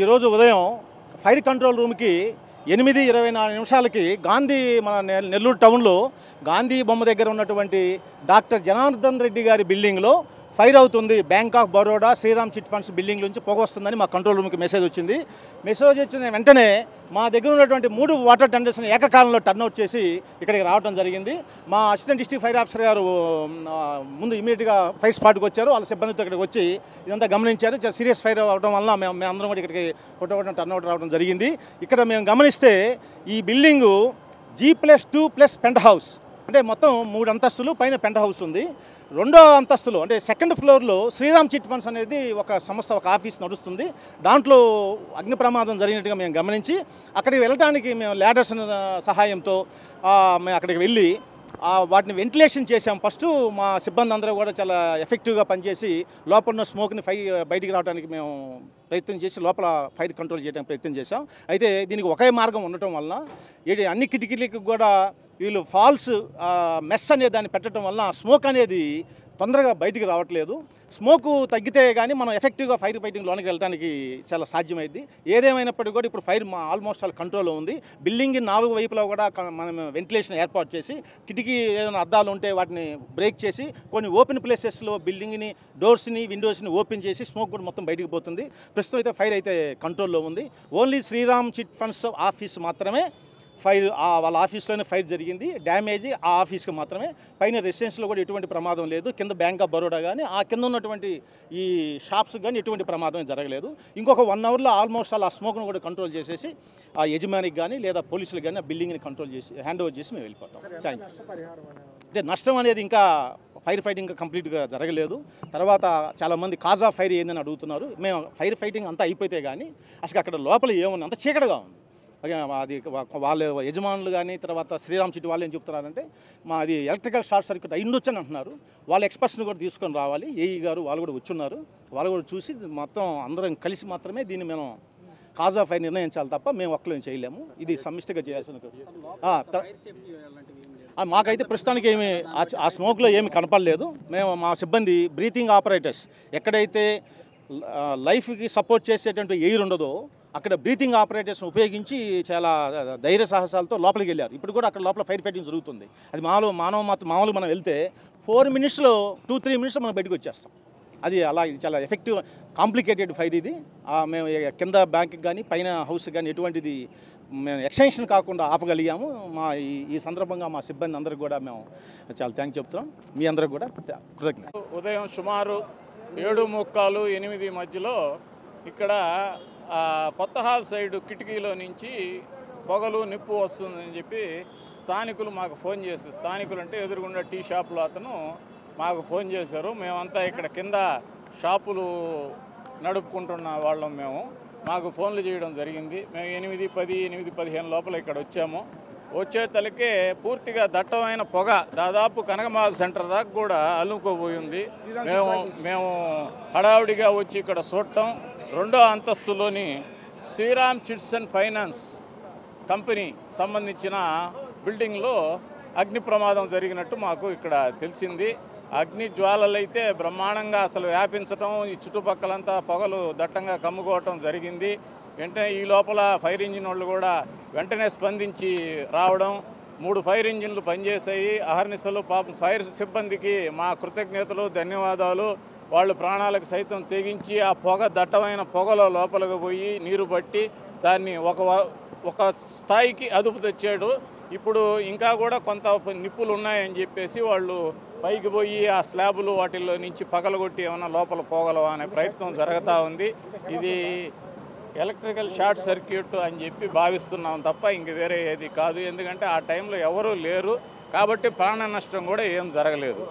ఈరోజు ఉదయం fire control రూమ్కి 8:24 గాంధీ మన నెల్లూరు టౌన్లో గాంధీ బొమ్మ దగ్గర ఉన్నటువంటి డాక్టర్ జనార్దన్ రెడ్డి గారి బిల్డింగ్లో ఫైర్ అవుతుంది. Bank of Baroda Shriram chit funds building నుంచి పొగ వస్తుందని మా కంట్రోల్ రూమ్కి మెసేజ్ వచ్చింది. మెసేజ్ వచ్చిన వెంటనే మా దగ్గర ఉన్నటువంటి 3 వాటర్ టెండర్స్ని ఏకకాలంలో టర్న్అవుట్ చేసి ఇక్కడికి రావడం జరిగింది. మా అసిస్టెంట్ డిస్ట్రిక్ట్ ఫైర్ ఆఫీసర్ గారు ముందు ఇమీడియట్గా ఫైర్ స్పాట్కి వచ్చారు. వాళ్ళ సిబ్బందితో ఇక్కడికి వచ్చి ఇదంతా గమనించారు. సీరియస్ ఫైర్ అవడం వల్ల మేము అందరం కూడా ఇక్కడికి టర్న్అవుట్ రావడం జరిగింది. ఇక్కడ మేము గమనిస్తే ఈ బిల్డింగు G+2+ పెంట్ హౌస్, అంటే మొత్తం 3 అంతస్తులు, పైన పెంట్ హౌస్ ఉంది. 2వ అంతస్తులో అంటే సెకండ్ ఫ్లోర్లో శ్రీరామ్ చిట్ ఫండ్స్ అనేది ఒక సంస్థ, ఒక ఆఫీస్ నడుస్తుంది. దాంట్లో అగ్ని ప్రమాదం జరిగినట్టుగా మేము గమనించి అక్కడికి వెళ్ళడానికి మేము ల్యాడర్స్ సహాయంతో మేము అక్కడికి వెళ్ళి వాటిని వెంటిలేషన్ చేసాం. ఫస్ట్ మా సిబ్బంది అందరూ కూడా చాలా ఎఫెక్టివ్గా పనిచేసి లోపల ఉన్న స్మోక్ని బయటికి రావడానికి మేము ప్రయత్నం చేసి లోపల ఫైర్ కంట్రోల్ చేయడానికి ప్రయత్నం చేసాం. అయితే దీనికి ఒకే మార్గం ఉండటం వల్ల అన్ని కిటికీలకు కూడా వీళ్ళు ఫాల్స్ మెస్ అనే దాన్ని పెట్టడం వల్ల స్మోక్ అనేది తొందరగా బయటికి రావట్లేదు. స్మోకు తగ్గితే కానీ మనం ఎఫెక్టివ్గా ఫైర్ ఫైటింగ్ లోనికి వెళ్ళడానికి చాలా సాధ్యమైంది. ఏదేమైనప్పటికీ కూడా ఇప్పుడు ఫైర్ ఆల్మోస్ట్ ఆల్ కంట్రోల్లో ఉంది. బిల్డింగ్ 4 వైపులా కూడా మనం వెంటిలేషన్ ఏర్పాటు చేసి కిటికీ ఏదైనా అద్దాలు ఉంటే వాటిని బ్రేక్ చేసి కొన్ని ఓపెన్ ప్లేసెస్లో బిల్డింగ్ని డోర్స్ని విండోస్ని ఓపెన్ చేసి స్మోక్ కూడా మొత్తం బయటికి పోతుంది. ప్రస్తుతం అయితే ఫైర్ అయితే కంట్రోల్లో ఉంది. Only Shriram chit funds office మాత్రమే ఫైర్, వాళ్ళ ఆఫీస్లోనే ఫైర్ జరిగింది. డ్యామేజ్ ఆ ఆఫీస్కి మాత్రమే, పైన రెసిడెన్స్లో కూడా ఎటువంటి ప్రమాదం లేదు. కింద బ్యాంక్ ఆఫ్ బరోడా కానీ ఆ కింద ఉన్నటువంటి ఈ షాప్స్ కానీ ఎటువంటి ప్రమాదం జరగలేదు. ఇంకొక 1 అవర్లో ఆల్మోస్ట్ ఆ స్మోక్ను కూడా కంట్రోల్ చేసేసి ఆ యజమానికి కానీ లేదా పోలీసులకు కానీ ఆ బిల్డింగ్ని కంట్రోల్ చేసి హ్యాండ్ ఓవర్ చేసి మేము వెళ్ళిపోతాం. Thank you. అంటే నష్టం అనేది ఇంకా ఫైర్ ఫైటింగ్ కంప్లీట్గా జరగలేదు. తర్వాత చాలామంది కాజ్ ఆఫ్ ఫైర్ ఏందని అడుగుతున్నారు. మేము ఫైర్ ఫైటింగ్ అంతా అయిపోతే కానీ అసలు అక్కడ లోపల ఏముంది, అంత చీకటిగా ఉంది. అది వాళ్ళ యజమానులు కానీ తర్వాత శ్రీరామ్ చిట్ వాళ్ళు ఏం చెప్తున్నారంటే అది ఎలక్ట్రికల్ షార్ట్ సర్క్యూట్ అయ్యిండొచ్చని అంటున్నారు. వాళ్ళ ఎక్స్పర్ట్స్ని కూడా తీసుకొని రావాలి. ఏఈ గారు వాళ్ళు కూడా వచ్చున్నారు. వాళ్ళు కూడా చూసి మొత్తం అందరం కలిసి మాత్రమే దీన్ని మేము కాజ్ ఆఫ్ ఫైర్ నిర్ణయించాలి తప్ప మేము ఒక్కలేం చేయలేము. ఇది సమిష్టిగా చేయాల్సిన. మాకైతే ప్రస్తుతానికి ఏమి ఆ స్మోక్లో ఏమి కనపడలేదు. మేము మా సిబ్బంది బ్రీతింగ్ ఆపరేటర్స్ ఎక్కడైతే లైఫ్కి సపోర్ట్ చేసేటువంటి ఎయిర్ ఉండదో అక్కడ బ్రీతింగ్ ఆపరేటర్స్ని ఉపయోగించి చాలా ధైర్య సాహసాలతో లోపలికి వెళ్ళారు. ఇప్పుడు కూడా అక్కడ లోపల ఫైర్ ఫైటింగ్ జరుగుతుంది. అది మామూలుగా మనం వెళ్తే 4 మినిట్స్లో 2-3 మినిట్స్లో మనం బయటకు వచ్చేస్తాం. అది అలా ఇది చాలా ఎఫెక్టివ్ కాంప్లికేటెడ్ ఫైర్ ఇది. మేము కింద బ్యాంక్కి కానీ పైన హౌస్కి కానీ ఎటువంటిది మేము ఎక్స్టెన్షన్ కాకుండా ఆపగలిగాము. ఈ సందర్భంగా మా సిబ్బంది అందరికి కూడా మేము చాలా థ్యాంక్స్ చెప్తున్నాం. మీ అందరికి కూడా కృతజ్ఞత. ఉదయం సుమారు 7:45-8 మధ్యలో ఇక్కడ కొత్త హాల్ సైడు కిటికీలో నుంచి పొగలు నిప్పు వస్తుందని చెప్పి స్థానికులు మాకు ఫోన్ చేశారు. స్థానికులు అంటే ఎదురుగుండా టీ షాపులో అతను మాకు ఫోన్ చేశారు. మేమంతా ఇక్కడ కింద షాపులు నడుపుకుంటున్న వాళ్ళం. మాకు ఫోన్లు చేయడం జరిగింది. మేము 8:10, 8:15 లోపల ఇక్కడ వచ్చాము. వచ్చేతలకే పూర్తిగా దట్టమైన పొగ దాదాపు కనకమాల్ సెంటర్ దాకా కూడా అల్లుకోబోయింది. మేము హడావుడిగా వచ్చి ఇక్కడ చూడటం 2వ అంతస్తులోని Sriram chits and finance company సంబంధించిన బిల్డింగ్లో అగ్ని ప్రమాదం జరిగినట్టు మాకు ఇక్కడ తెలిసింది. అగ్ని జ్వాలలైతే బ్రహ్మాండంగా అసలు వ్యాపించడం, ఈ చుట్టుపక్కలంతా పొగలు దట్టంగా కమ్ముకోవటం జరిగింది. వెంటనే ఈ లోపల ఫైర్ ఇంజిన్ వాళ్ళు కూడా వెంటనే స్పందించి రావడం, 3 ఫైర్ ఇంజిన్లు పనిచేసాయి. అహర్నిశలు పాపం ఫైర్ సిబ్బందికి మా కృతజ్ఞతలు, ధన్యవాదాలు. వాళ్ళు ప్రాణాలకు సైతం తెగించి ఆ పొగ దట్టమైన పొగలో లోపలికి పోయి నీరు పట్టి దాన్ని ఒక స్థాయికి అదుపు తెచ్చాడు. ఇప్పుడు ఇంకా కూడా కొంత నిప్పులు ఉన్నాయని చెప్పేసి వాళ్ళు పైకి పోయి ఆ స్లాబులు వాటిల్లో నుంచి పగలగొట్టి ఏమైనా లోపల పోగలవా అనే ప్రయత్నం జరుగుతూ ఉంది. ఇది ఎలక్ట్రికల్ షార్ట్ సర్క్యూట్ అని చెప్పి భావిస్తున్నాం తప్ప ఇంక వేరే ఏది కాదు. ఎందుకంటే ఆ టైంలో ఎవరూ లేరు కాబట్టి ప్రాణ నష్టం కూడా ఏం జరగలేదు.